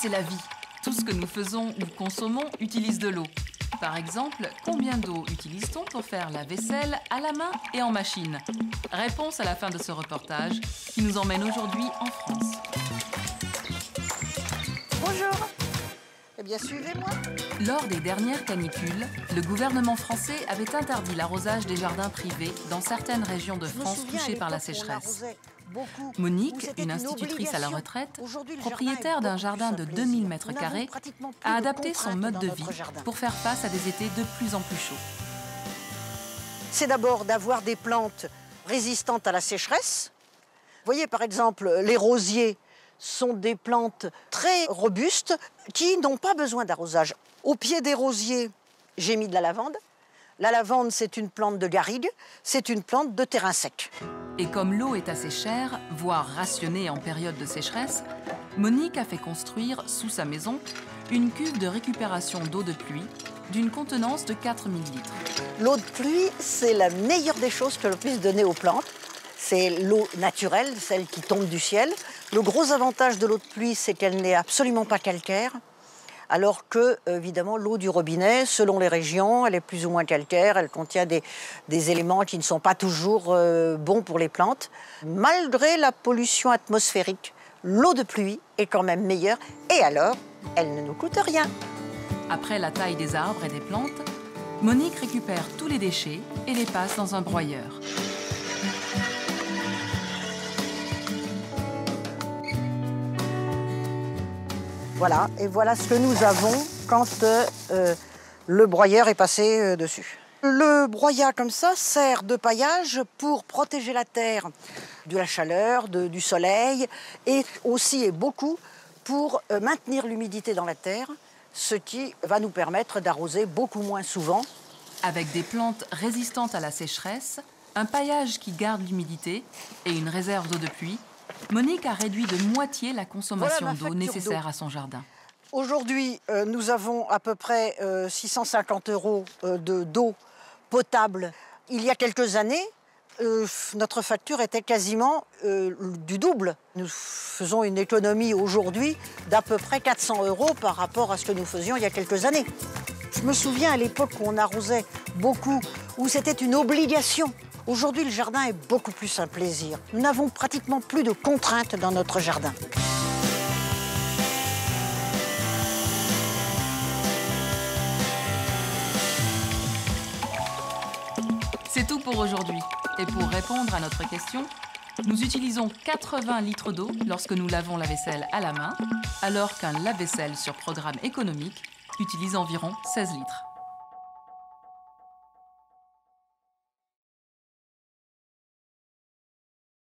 c'est la vie. Tout ce que nous faisons ou consommons utilise de l'eau. Par exemple, combien d'eau utilise-t-on pour faire la vaisselle à la main et en machine? Réponse à la fin de ce reportage qui nous emmène aujourd'hui en France. Bonjour. Eh bien, suivez-moi. Lors des dernières canicules, le gouvernement français avait interdit l'arrosage des jardins privés dans certaines régions de France touchées par la sécheresse. Monique, une institutrice à la retraite, propriétaire d'un jardin de 2000 m², a adapté son mode de vie pour faire face à des étés de plus en plus chauds. C'est d'abord d'avoir des plantes résistantes à la sécheresse. Vous voyez, par exemple, les rosiers sont des plantes très robustes qui n'ont pas besoin d'arrosage. Au pied des rosiers, j'ai mis de la lavande. La lavande, c'est une plante de garrigue, c'est une plante de terrain sec. Et comme l'eau est assez chère, voire rationnée en période de sécheresse, Monique a fait construire, sous sa maison, une cuve de récupération d'eau de pluie d'une contenance de 4000 litres. L'eau de pluie, c'est la meilleure des choses que l'on puisse donner aux plantes. C'est l'eau naturelle, celle qui tombe du ciel. Le gros avantage de l'eau de pluie, c'est qu'elle n'est absolument pas calcaire. Alors que, évidemment, l'eau du robinet, selon les régions, elle est plus ou moins calcaire, elle contient des éléments qui ne sont pas toujours bons pour les plantes. Malgré la pollution atmosphérique, l'eau de pluie est quand même meilleure, et alors, elle ne nous coûte rien. Après la taille des arbres et des plantes, Monique récupère tous les déchets et les passe dans un broyeur. Voilà, et voilà ce que nous avons quand le broyeur est passé dessus. Le broyat comme ça sert de paillage pour protéger la terre de la chaleur, du soleil, et aussi et beaucoup pour maintenir l'humidité dans la terre, ce qui va nous permettre d'arroser beaucoup moins souvent. Avec des plantes résistantes à la sécheresse, un paillage qui garde l'humidité et une réserve d'eau de pluie, Monique a réduit de moitié la consommation d'eau nécessaire à son jardin. Aujourd'hui, nous avons à peu près 650 € d'eau potable. Il y a quelques années, notre facture était quasiment du double. Nous faisons une économie aujourd'hui d'à peu près 400 € par rapport à ce que nous faisions il y a quelques années. Je me souviens à l'époque où on arrosait beaucoup, où c'était une obligation. Aujourd'hui, le jardin est beaucoup plus un plaisir. Nous n'avons pratiquement plus de contraintes dans notre jardin. C'est tout pour aujourd'hui. Et pour répondre à notre question, nous utilisons 80 litres d'eau lorsque nous lavons la vaisselle à la main, alors qu'un lave-vaisselle sur programme économique utilise environ 16 litres.